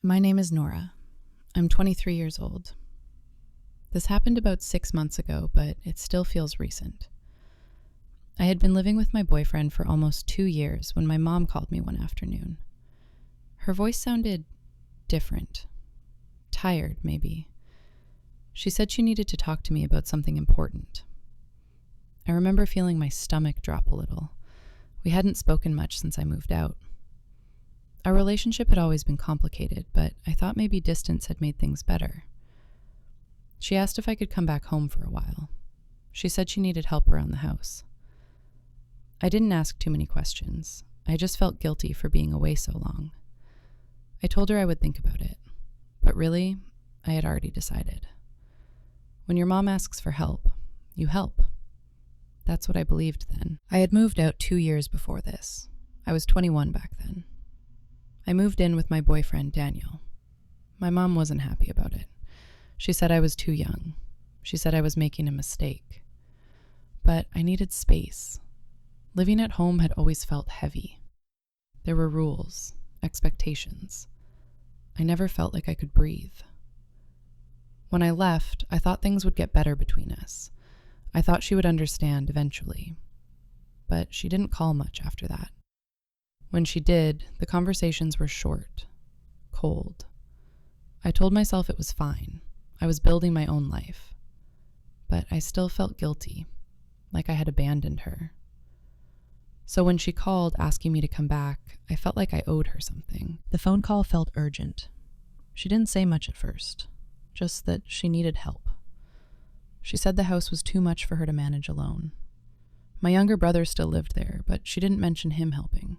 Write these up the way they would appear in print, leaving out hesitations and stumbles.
My name is Nora. I'm 23 years old. This happened about 6 months ago, but it still feels recent. I had been living with my boyfriend for almost 2 years when my mom called me one afternoon. Her voice sounded different. Tired, maybe. She said she needed to talk to me about something important. I remember feeling my stomach drop a little. We hadn't spoken much since I moved out. Our relationship had always been complicated, but I thought maybe distance had made things better. She asked if I could come back home for a while. She said she needed help around the house. I didn't ask too many questions. I just felt guilty for being away so long. I told her I would think about it, but really, I had already decided. When your mom asks for help, you help. That's what I believed then. I had moved out 2 years before this. I was 21 back then. I moved in with my boyfriend, Daniel. My mom wasn't happy about it. She said I was too young. She said I was making a mistake. But I needed space. Living at home had always felt heavy. There were rules, expectations. I never felt like I could breathe. When I left, I thought things would get better between us. I thought she would understand eventually. But she didn't call much after that. When she did, the conversations were short, cold. I told myself it was fine. I was building my own life. But I still felt guilty, like I had abandoned her. So when she called asking me to come back, I felt like I owed her something. The phone call felt urgent. She didn't say much at first, just that she needed help. She said the house was too much for her to manage alone. My younger brother still lived there, but she didn't mention him helping.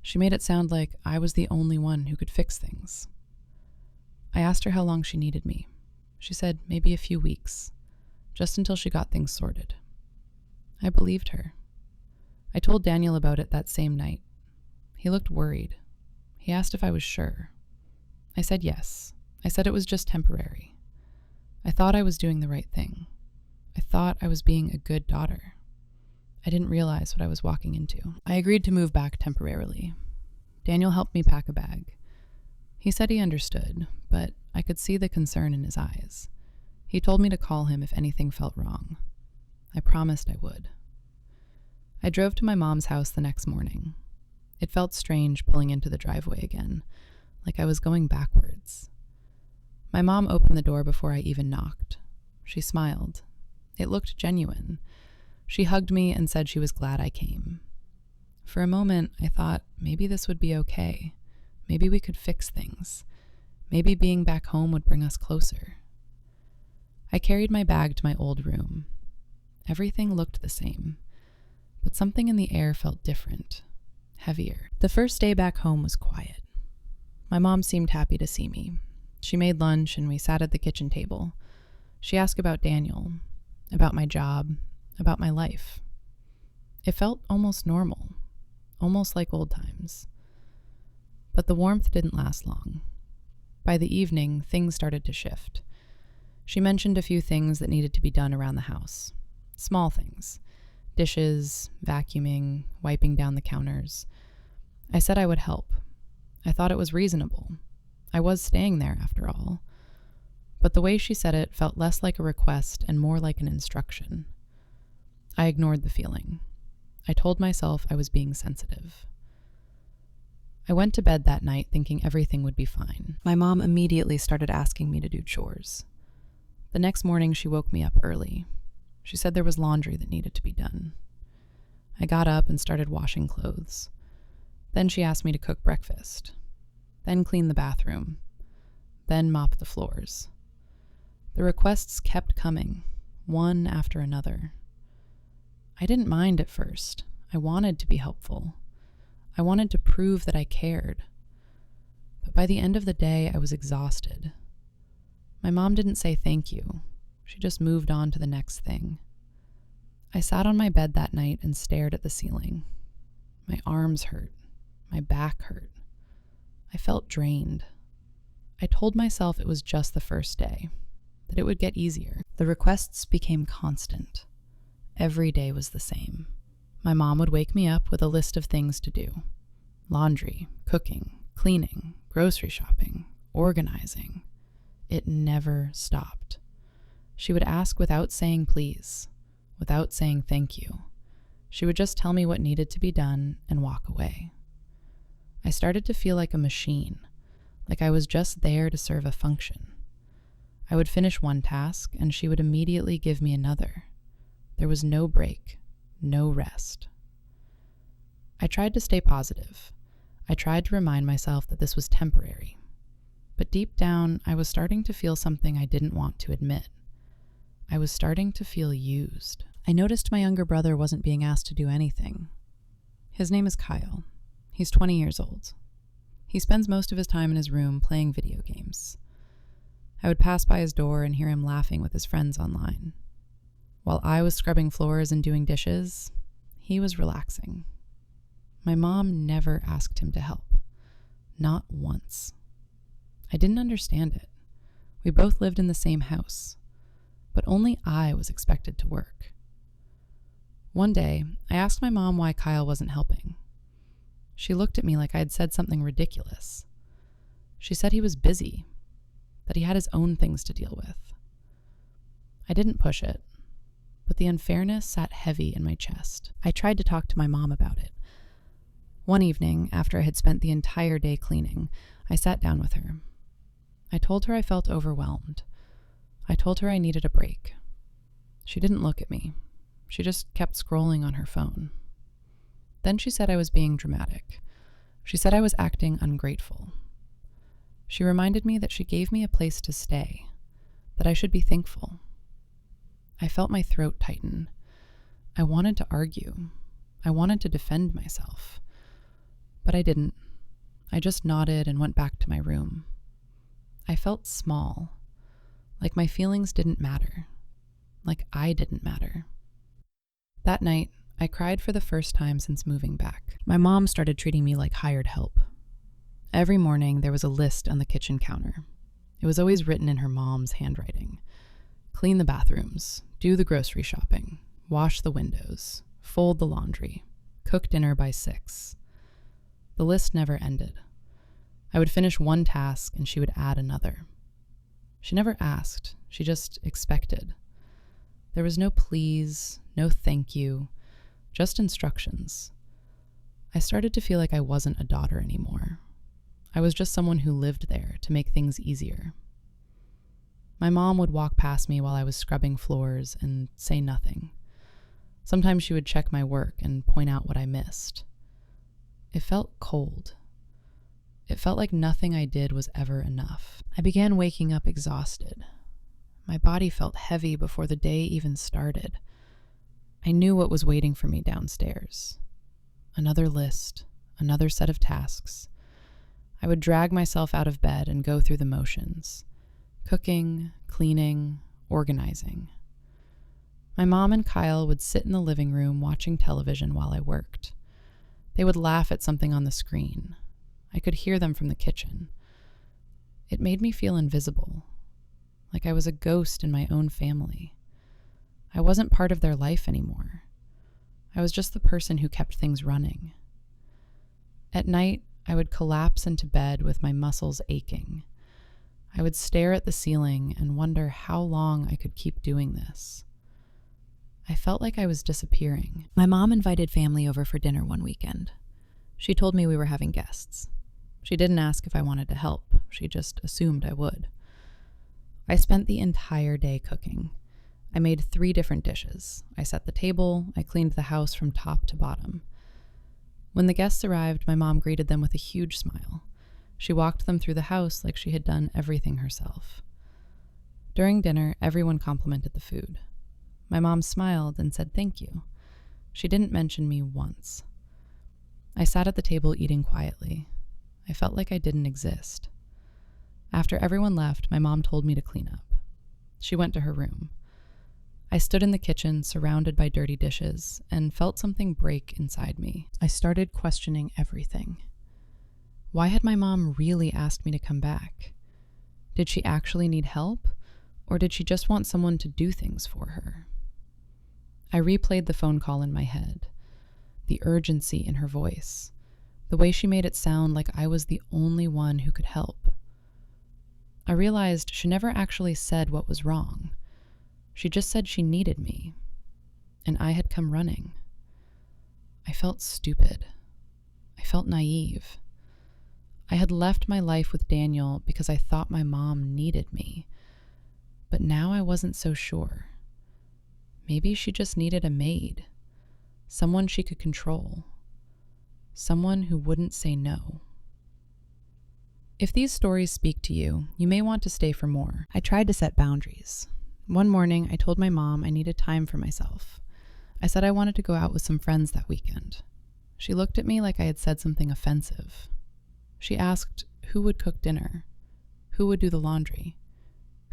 She made it sound like I was the only one who could fix things. I asked her how long she needed me. She said maybe a few weeks, just until she got things sorted. I believed her. I told Daniel about it that same night. He looked worried. He asked if I was sure. I said yes. I said it was just temporary. I thought I was doing the right thing. I thought I was being a good daughter. I didn't realize what I was walking into. I agreed to move back temporarily. Daniel helped me pack a bag. He said he understood, but I could see the concern in his eyes. He told me to call him if anything felt wrong. I promised I would. I drove to my mom's house the next morning. It felt strange pulling into the driveway again, like I was going backwards. My mom opened the door before I even knocked. She smiled. It looked genuine. She hugged me and said she was glad I came. For a moment, I thought maybe this would be okay. Maybe we could fix things. Maybe being back home would bring us closer. I carried my bag to my old room. Everything looked the same, but something in the air felt different, heavier. The first day back home was quiet. My mom seemed happy to see me. She made lunch and we sat at the kitchen table. She asked about Daniel, about my job, about my life. It felt almost normal, almost like old times. But the warmth didn't last long. By the evening, things started to shift. She mentioned a few things that needed to be done around the house. Small things. Dishes, vacuuming, wiping down the counters. I said I would help. I thought it was reasonable. I was staying there after all. But the way she said it felt less like a request and more like an instruction. I ignored the feeling. I told myself I was being sensitive. I went to bed that night thinking everything would be fine. My mom immediately started asking me to do chores. The next morning, she woke me up early. She said there was laundry that needed to be done. I got up and started washing clothes. Then she asked me to cook breakfast. Then clean the bathroom. Then mop the floors. The requests kept coming, one after another. I didn't mind at first. I wanted to be helpful. I wanted to prove that I cared. But by the end of the day, I was exhausted. My mom didn't say thank you. She just moved on to the next thing. I sat on my bed that night and stared at the ceiling. My arms hurt. My back hurt. I felt drained. I told myself it was just the first day, that it would get easier. The requests became constant. Every day was the same. My mom would wake me up with a list of things to do. Laundry, cooking, cleaning, grocery shopping, organizing. It never stopped. She would ask without saying please, without saying thank you. She would just tell me what needed to be done and walk away. I started to feel like a machine, like I was just there to serve a function. I would finish one task and she would immediately give me another. There was no break, no rest. I tried to stay positive. I tried to remind myself that this was temporary. But deep down, I was starting to feel something I didn't want to admit. I was starting to feel used. I noticed my younger brother wasn't being asked to do anything. His name is Kyle. He's 20 years old. He spends most of his time in his room playing video games. I would pass by his door and hear him laughing with his friends online. While I was scrubbing floors and doing dishes, he was relaxing. My mom never asked him to help. Not once. I didn't understand it. We both lived in the same house, but only I was expected to work. One day, I asked my mom why Kyle wasn't helping. She looked at me like I had said something ridiculous. She said he was busy, that he had his own things to deal with. I didn't push it, but the unfairness sat heavy in my chest. I tried to talk to my mom about it. One evening, after I had spent the entire day cleaning, I sat down with her. I told her I felt overwhelmed. I told her I needed a break. She didn't look at me. She just kept scrolling on her phone. Then she said I was being dramatic. She said I was acting ungrateful. She reminded me that she gave me a place to stay, that I should be thankful. I felt my throat tighten. I wanted to argue. I wanted to defend myself. But I didn't. I just nodded and went back to my room. I felt small, like my feelings didn't matter, like I didn't matter. That night, I cried for the first time since moving back. My mom started treating me like hired help. Every morning, there was a list on the kitchen counter. It was always written in her mom's handwriting. Clean the bathrooms, do the grocery shopping, wash the windows, fold the laundry, cook dinner by 6. The list never ended. I would finish one task and she would add another. She never asked, she just expected. There was no please, no thank you, just instructions. I started to feel like I wasn't a daughter anymore. I was just someone who lived there to make things easier. My mom would walk past me while I was scrubbing floors and say nothing. Sometimes she would check my work and point out what I missed. It felt cold. It felt like nothing I did was ever enough. I began waking up exhausted. My body felt heavy before the day even started. I knew what was waiting for me downstairs. Another list, another set of tasks. I would drag myself out of bed and go through the motions. Cooking, cleaning, organizing. My mom and Kyle would sit in the living room watching television while I worked. They would laugh at something on the screen. I could hear them from the kitchen. It made me feel invisible, like I was a ghost in my own family. I wasn't part of their life anymore. I was just the person who kept things running. At night, I would collapse into bed with my muscles aching. I would stare at the ceiling and wonder how long I could keep doing this. I felt like I was disappearing. My mom invited family over for dinner one weekend. She told me we were having guests. She didn't ask if I wanted to help. She just assumed I would. I spent the entire day cooking. I made 3 different dishes. I set the table. I cleaned the house from top to bottom. When the guests arrived, my mom greeted them with a huge smile. She walked them through the house like she had done everything herself. During dinner, everyone complimented the food. My mom smiled and said thank you. She didn't mention me once. I sat at the table eating quietly. I felt like I didn't exist. After everyone left, my mom told me to clean up. She went to her room. I stood in the kitchen, surrounded by dirty dishes, and felt something break inside me. I started questioning everything. Why had my mom really asked me to come back? Did she actually need help, or did she just want someone to do things for her? I replayed the phone call in my head, the urgency in her voice, the way she made it sound like I was the only one who could help. I realized she never actually said what was wrong. She just said she needed me, and I had come running. I felt stupid. I felt naive. I had left my life with Daniel because I thought my mom needed me, but now I wasn't so sure. Maybe she just needed a maid, someone she could control, someone who wouldn't say no. If these stories speak to you, you may want to stay for more. I tried to set boundaries. One morning, I told my mom I needed time for myself. I said I wanted to go out with some friends that weekend. She looked at me like I had said something offensive. She asked who would cook dinner, who would do the laundry,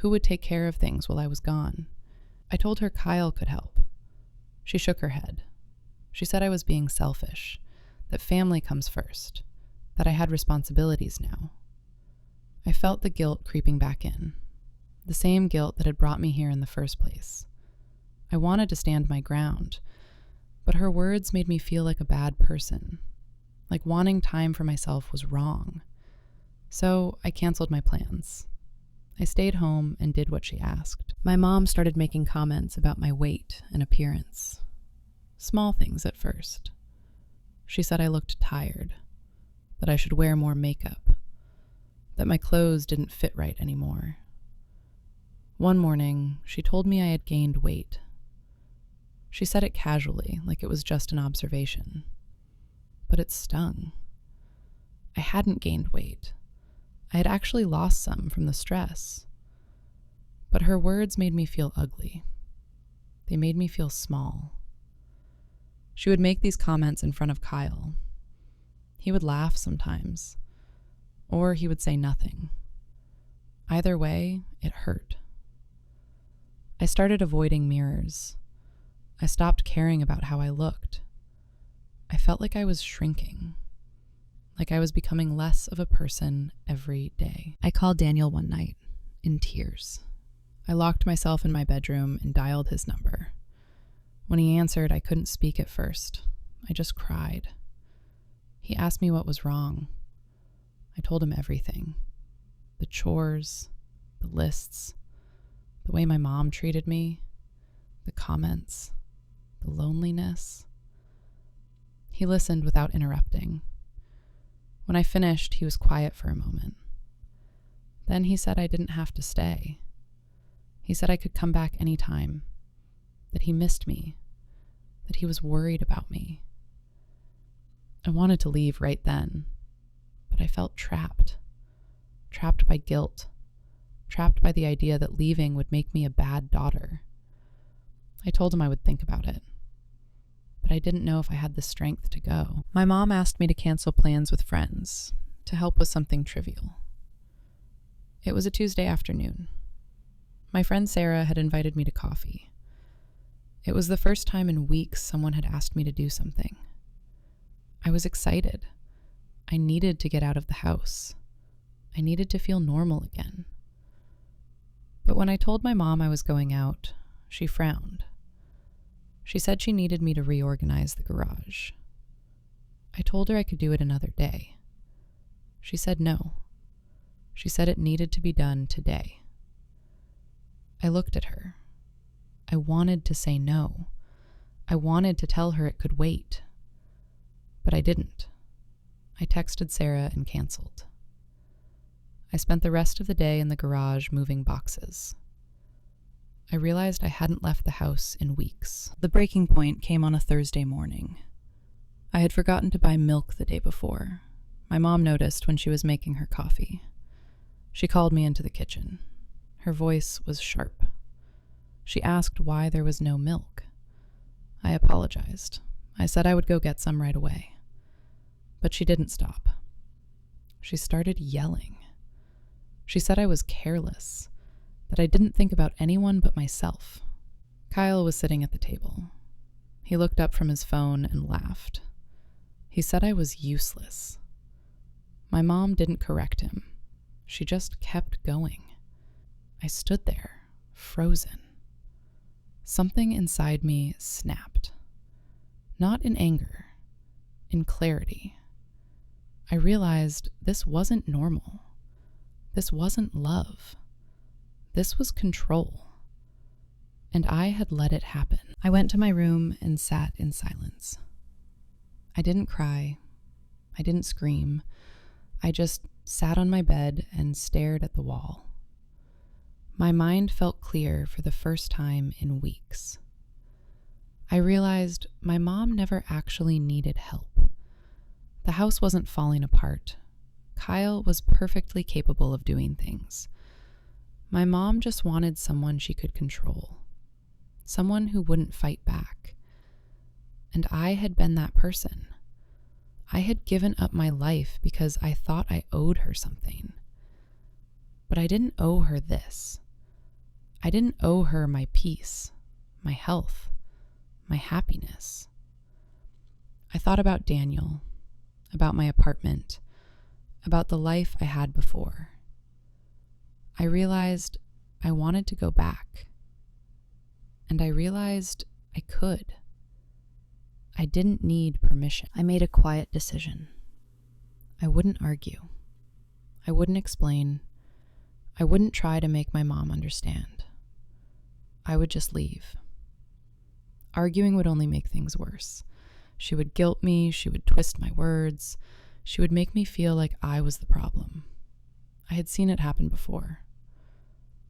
who would take care of things while I was gone. I told her Kyle could help. She shook her head. She said I was being selfish, that family comes first, that I had responsibilities now. I felt the guilt creeping back in, the same guilt that had brought me here in the first place. I wanted to stand my ground, but her words made me feel like a bad person, like wanting time for myself was wrong. So I canceled my plans. I stayed home and did what she asked. My mom started making comments about my weight and appearance. Small things at first. She said I looked tired, that I should wear more makeup, that my clothes didn't fit right anymore. One morning, she told me I had gained weight. She said it casually, like it was just an observation. But it stung. I hadn't gained weight. I had actually lost some from the stress. But her words made me feel ugly. They made me feel small. She would make these comments in front of Kyle. He would laugh sometimes, or he would say nothing. Either way, it hurt. I started avoiding mirrors. I stopped caring about how I looked. I felt like I was shrinking, like I was becoming less of a person every day. I called Daniel one night, in tears. I locked myself in my bedroom and dialed his number. When he answered, I couldn't speak at first. I just cried. He asked me what was wrong. I told him everything. The chores, the lists, the way my mom treated me, the comments, the loneliness. He listened without interrupting. When I finished, he was quiet for a moment. Then he said I didn't have to stay. He said I could come back anytime, that he missed me, that he was worried about me. I wanted to leave right then, but I felt trapped by guilt, trapped by the idea that leaving would make me a bad daughter. I told him I would think about it, but I didn't know if I had the strength to go. My mom asked me to cancel plans with friends, to help with something trivial. It was a Tuesday afternoon. My friend Sarah had invited me to coffee. It was the first time in weeks someone had asked me to do something. I was excited. I needed to get out of the house. I needed to feel normal again. But when I told my mom I was going out, she frowned. She said she needed me to reorganize the garage. I told her I could do it another day. She said no. She said it needed to be done today. I looked at her. I wanted to say no. I wanted to tell her it could wait. But I didn't. I texted Sarah and canceled. I spent the rest of the day in the garage moving boxes. I realized I hadn't left the house in weeks. The breaking point came on a Thursday morning. I had forgotten to buy milk the day before. My mom noticed when she was making her coffee. She called me into the kitchen. Her voice was sharp. She asked why there was no milk. I apologized. I said I would go get some right away. But she didn't stop. She started yelling. She said I was careless, that I didn't think about anyone but myself. Kyle was sitting at the table. He looked up from his phone and laughed. He said I was useless. My mom didn't correct him. She just kept going. I stood there, frozen. Something inside me snapped. Not in anger, in clarity. I realized this wasn't normal. This wasn't love. This was control. And I had let it happen. I went to my room and sat in silence. I didn't cry. I didn't scream. I just sat on my bed and stared at the wall. My mind felt clear for the first time in weeks. I realized my mom never actually needed help. The house wasn't falling apart. Kyle was perfectly capable of doing things. My mom just wanted someone she could control. Someone who wouldn't fight back. And I had been that person. I had given up my life because I thought I owed her something. But I didn't owe her this. I didn't owe her my peace, my health, my happiness. I thought about Daniel, about my apartment, about the life I had before. I realized I wanted to go back. And I realized I could. I didn't need permission. I made a quiet decision. I wouldn't argue. I wouldn't explain. I wouldn't try to make my mom understand. I would just leave. Arguing would only make things worse. She would guilt me. She would twist my words. She would make me feel like I was the problem. I had seen it happen before.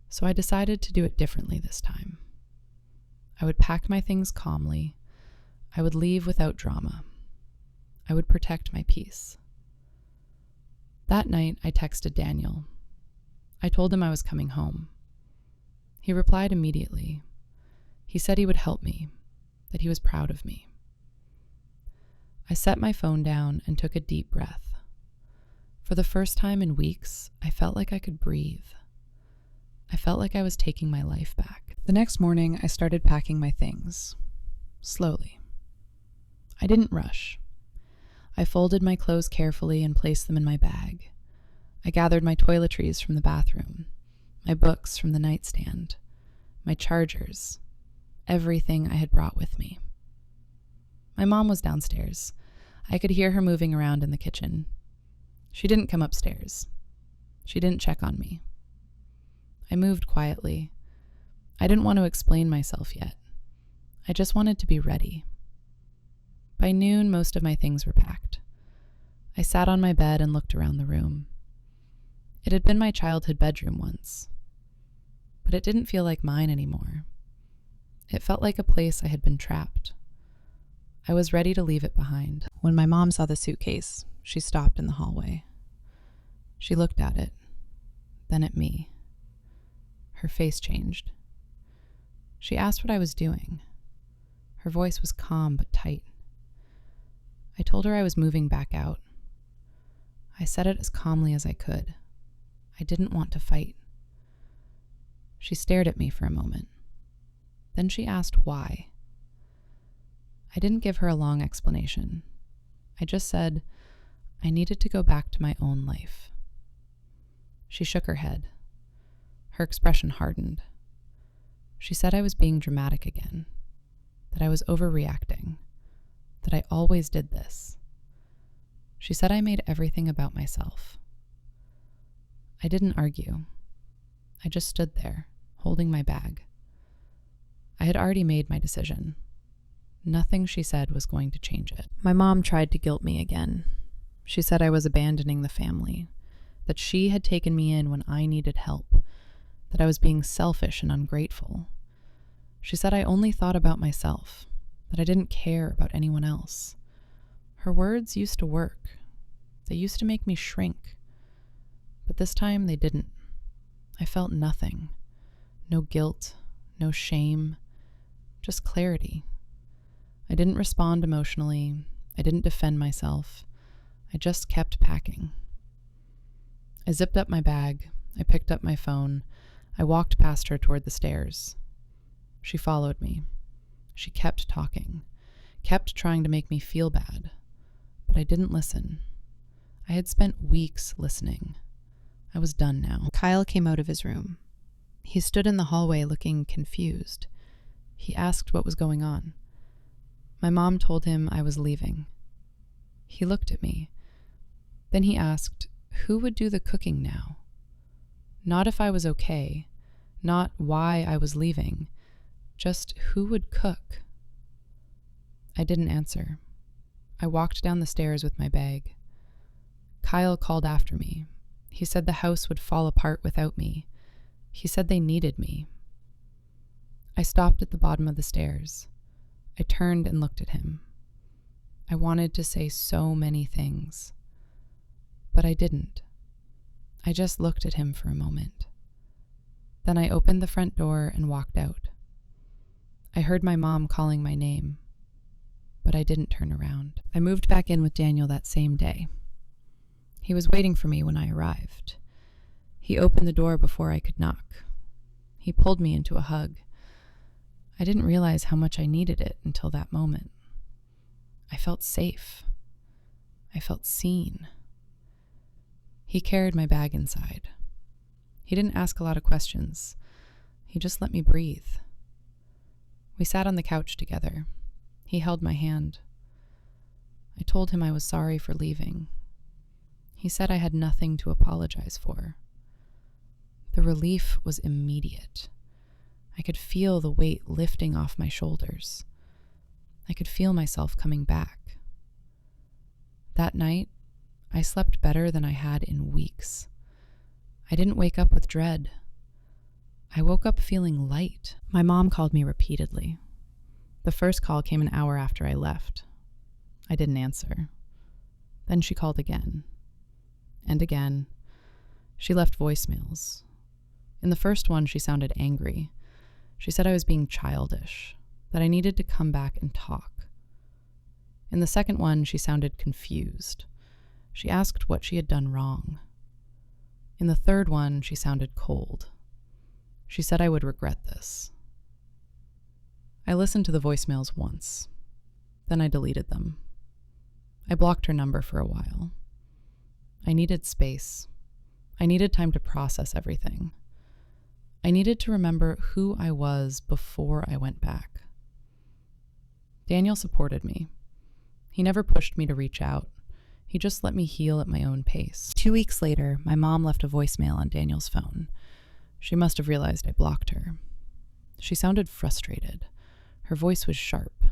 So I decided to do it differently this time. I would pack my things calmly. I would leave without drama. I would protect my peace. That night, I texted Daniel. I told him I was coming home. He replied immediately. He said he would help me, that he was proud of me. I set my phone down and took a deep breath. For the first time in weeks, I felt like I could breathe. I felt like I was taking my life back. The next morning, I started packing my things. Slowly. I didn't rush. I folded my clothes carefully and placed them in my bag. I gathered my toiletries from the bathroom, my books from the nightstand, my chargers, everything I had brought with me. My mom was downstairs. I could hear her moving around in the kitchen. She didn't come upstairs. She didn't check on me. I moved quietly. I didn't want to explain myself yet. I just wanted to be ready. By noon, most of my things were packed. I sat on my bed and looked around the room. It had been my childhood bedroom once, but it didn't feel like mine anymore. It felt like a place I had been trapped. I was ready to leave it behind. When my mom saw the suitcase, she stopped in the hallway. She looked at it, then at me. Her face changed. She asked what I was doing. Her voice was calm but tight. I told her I was moving back out. I said it as calmly as I could. I didn't want to fight. She stared at me for a moment. Then she asked why. I didn't give her a long explanation. I just said I needed to go back to my own life. She shook her head. Her expression hardened. She said I was being dramatic again, that I was overreacting, that I always did this. She said I made everything about myself. I didn't argue. I just stood there, holding my bag. I had already made my decision. Nothing she said was going to change it. My mom tried to guilt me again. She said I was abandoning the family, that she had taken me in when I needed help, that I was being selfish and ungrateful. She said I only thought about myself, that I didn't care about anyone else. Her words used to work. They used to make me shrink. But this time they didn't. I felt nothing. No guilt, no shame, just clarity. I didn't respond emotionally. I didn't defend myself. I just kept packing. I zipped up my bag. I picked up my phone. I walked past her toward the stairs. She followed me. She kept talking, kept trying to make me feel bad, but I didn't listen. I had spent weeks listening. I was done now. Kyle came out of his room. He stood in the hallway looking confused. He asked what was going on. My mom told him I was leaving. He looked at me. Then he asked, who would do the cooking now? Not if I was okay, not why I was leaving, just who would cook. I didn't answer. I walked down the stairs with my bag. Kyle called after me. He said the house would fall apart without me. He said they needed me. I stopped at the bottom of the stairs. I turned and looked at him. I wanted to say so many things, but I didn't. I just looked at him for a moment. Then I opened the front door and walked out. I heard my mom calling my name, but I didn't turn around. I moved back in with Daniel that same day. He was waiting for me when I arrived. He opened the door before I could knock. He pulled me into a hug. I didn't realize how much I needed it until that moment. I felt safe. I felt seen. He carried my bag inside. He didn't ask a lot of questions. He just let me breathe. We sat on the couch together. He held my hand. I told him I was sorry for leaving. He said I had nothing to apologize for. The relief was immediate. I could feel the weight lifting off my shoulders. I could feel myself coming back. That night, I slept better than I had in weeks. I didn't wake up with dread. I woke up feeling light. My mom called me repeatedly. The first call came an hour after I left. I didn't answer. Then she called again. And again. She left voicemails. In the first one, she sounded angry. She said I was being childish, that I needed to come back and talk. In the second one, she sounded confused. She asked what she had done wrong. In the third one, she sounded cold. She said I would regret this. I listened to the voicemails once. Then I deleted them. I blocked her number for a while. I needed space. I needed time to process everything. I needed to remember who I was before I went back. Daniel supported me. He never pushed me to reach out. He just let me heal at my own pace. 2 weeks later, my mom left a voicemail on Daniel's phone. She must have realized I blocked her. She sounded frustrated. Her voice was sharp.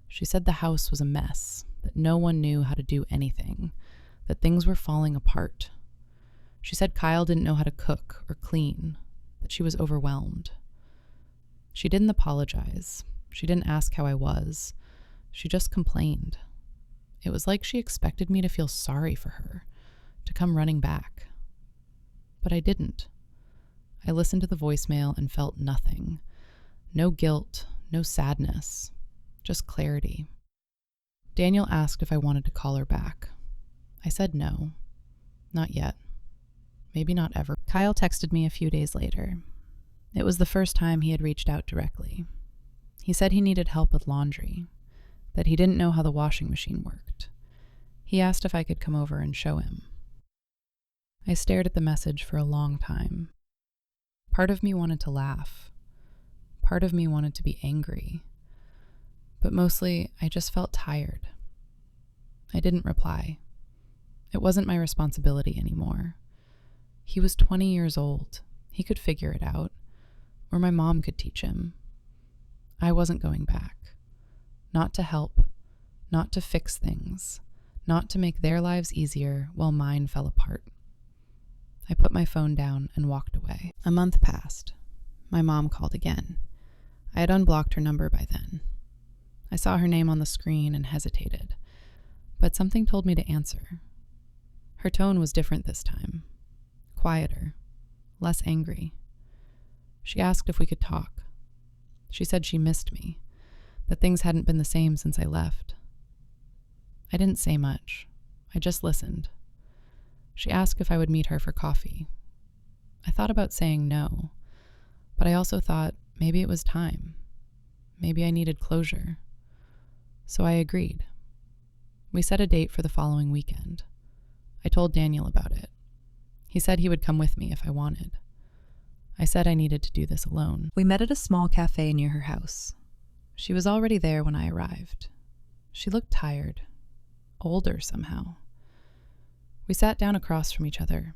She said the house was a mess, that no one knew how to do anything, that things were falling apart. She said Kyle didn't know how to cook or clean, that she was overwhelmed. She didn't apologize. She didn't ask how I was. She just complained. It was like she expected me to feel sorry for her, to come running back. But I didn't. I listened to the voicemail and felt nothing. No guilt, no sadness, just clarity. Daniel asked if I wanted to call her back. I said no. Not yet. Maybe not ever. Kyle texted me a few days later. It was the first time he had reached out directly. He said he needed help with laundry, that he didn't know how the washing machine worked. He asked if I could come over and show him. I stared at the message for a long time. Part of me wanted to laugh. Part of me wanted to be angry. But mostly, I just felt tired. I didn't reply. It wasn't my responsibility anymore. He was 20 years old. He could figure it out. Or my mom could teach him. I wasn't going back. Not to help. Not to fix things. Not to make their lives easier while mine fell apart. I put my phone down and walked away. A month passed. My mom called again. I had unblocked her number by then. I saw her name on the screen and hesitated, but something told me to answer. Her tone was different this time. Quieter. Less angry. She asked if we could talk. She said she missed me, that things hadn't been the same since I left. I didn't say much. I just listened. She asked if I would meet her for coffee. I thought about saying no, but I also thought maybe it was time. Maybe I needed closure. So I agreed. We set a date for the following weekend. I told Daniel about it. He said he would come with me if I wanted. I said I needed to do this alone. We met at a small cafe near her house. She was already there when I arrived. She looked tired, older somehow. We sat down across from each other.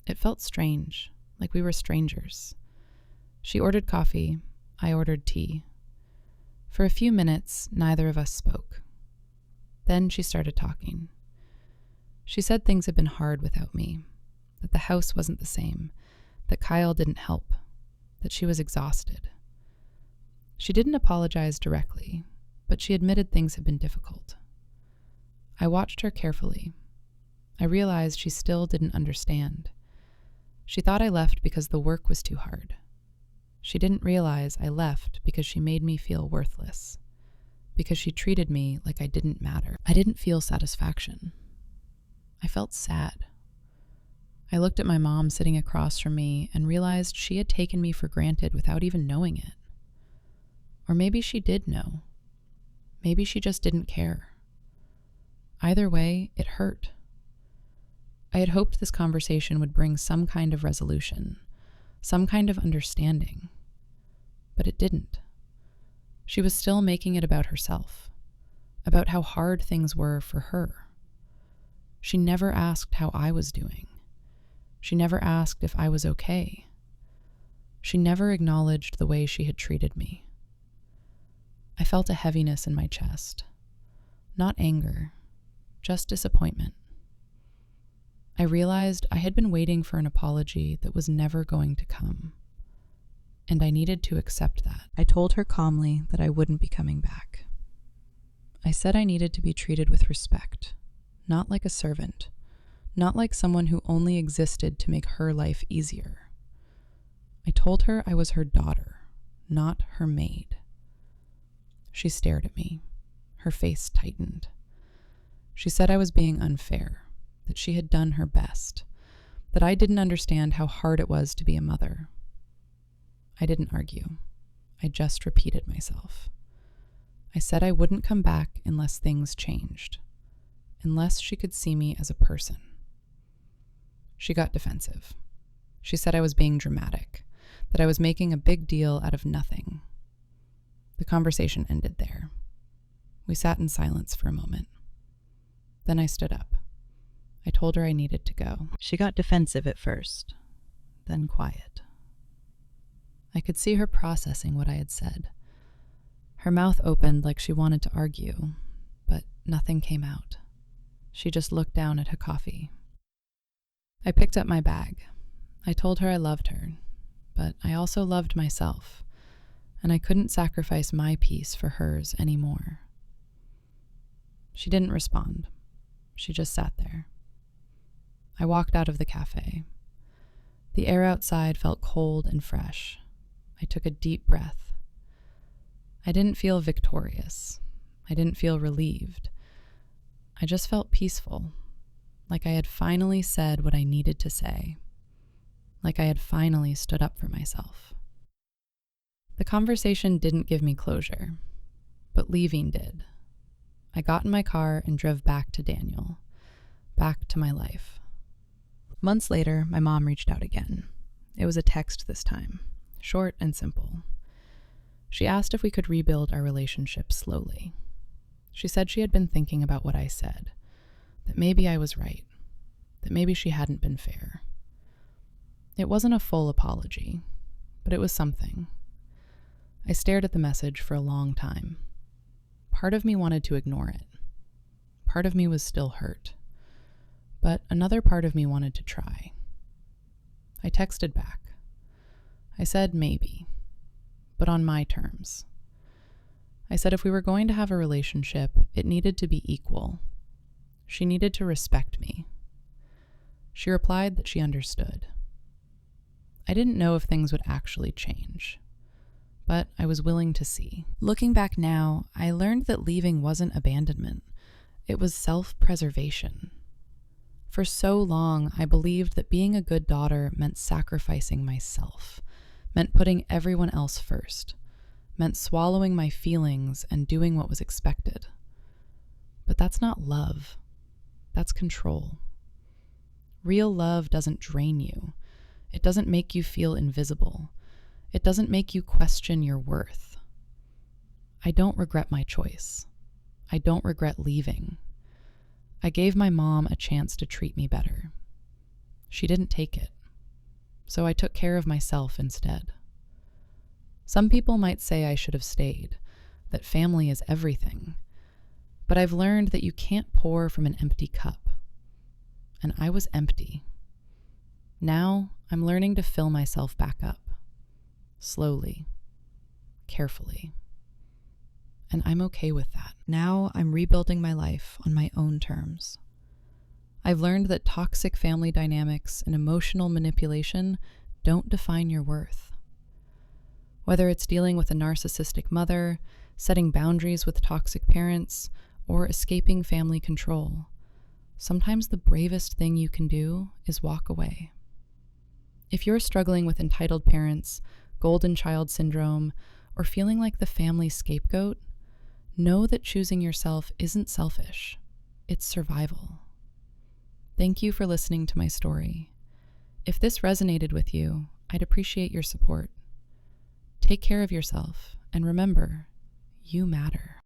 It felt strange, like we were strangers. She ordered coffee, I ordered tea. For a few minutes, neither of us spoke. Then she started talking. She said things had been hard without me, that the house wasn't the same, that Kyle didn't help, that she was exhausted. She didn't apologize directly, but she admitted things had been difficult. I watched her carefully. I realized she still didn't understand. She thought I left because the work was too hard. She didn't realize I left because she made me feel worthless, because she treated me like I didn't matter. I didn't feel satisfaction. I felt sad. I looked at my mom sitting across from me and realized she had taken me for granted without even knowing it. Or maybe she did know. Maybe she just didn't care. Either way, it hurt. I had hoped this conversation would bring some kind of resolution, some kind of understanding. But it didn't. She was still making it about herself, about how hard things were for her. She never asked how I was doing. She never asked if I was okay. She never acknowledged the way she had treated me. I felt a heaviness in my chest. Not anger, just disappointment. I realized I had been waiting for an apology that was never going to come, and I needed to accept that. I told her calmly that I wouldn't be coming back. I said I needed to be treated with respect, not like a servant, not like someone who only existed to make her life easier. I told her I was her daughter, not her maid. She stared at me. Her face tightened. She said I was being unfair, that she had done her best, that I didn't understand how hard it was to be a mother. I didn't argue. I just repeated myself. I said I wouldn't come back unless things changed, unless she could see me as a person. She got defensive. She said I was being dramatic, that I was making a big deal out of nothing. The conversation ended there. We sat in silence for a moment. Then I stood up. I told her I needed to go. She got defensive at first, then quiet. I could see her processing what I had said. Her mouth opened like she wanted to argue, but nothing came out. She just looked down at her coffee. I picked up my bag. I told her I loved her, but I also loved myself, and I couldn't sacrifice my peace for hers anymore. She didn't respond. She just sat there. I walked out of the cafe. The air outside felt cold and fresh. I took a deep breath. I didn't feel victorious. I didn't feel relieved. I just felt peaceful, like I had finally said what I needed to say, like I had finally stood up for myself. The conversation didn't give me closure, but leaving did. I got in my car and drove back to Daniel, back to my life. Months later, my mom reached out again. It was a text this time, short and simple. She asked if we could rebuild our relationship slowly. She said she had been thinking about what I said, that maybe I was right, that maybe she hadn't been fair. It wasn't a full apology, but it was something. I stared at the message for a long time. Part of me wanted to ignore it. Part of me was still hurt. But another part of me wanted to try. I texted back. I said maybe, but on my terms. I said if we were going to have a relationship, it needed to be equal. She needed to respect me. She replied that she understood. I didn't know if things would actually change, but I was willing to see. Looking back now, I learned that leaving wasn't abandonment. It was self-preservation. For so long, I believed that being a good daughter meant sacrificing myself, meant putting everyone else first, meant swallowing my feelings and doing what was expected. But that's not love. That's control. Real love doesn't drain you. It doesn't make you feel invisible. It doesn't make you question your worth. I don't regret my choice. I don't regret leaving. I gave my mom a chance to treat me better. She didn't take it. so I took care of myself instead. Some people might say I should have stayed, that family is everything, but I've learned that you can't pour from an empty cup. And I was empty. Now I'm learning to fill myself back up, slowly, carefully. And I'm okay with that. Now I'm rebuilding my life on my own terms. I've learned that toxic family dynamics and emotional manipulation don't define your worth. Whether it's dealing with a narcissistic mother, setting boundaries with toxic parents, or escaping family control, sometimes the bravest thing you can do is walk away. If you're struggling with entitled parents, golden child syndrome, or feeling like the family scapegoat, know that choosing yourself isn't selfish. It's survival. Thank you for listening to my story. If this resonated with you, I'd appreciate your support. Take care of yourself, and remember, you matter.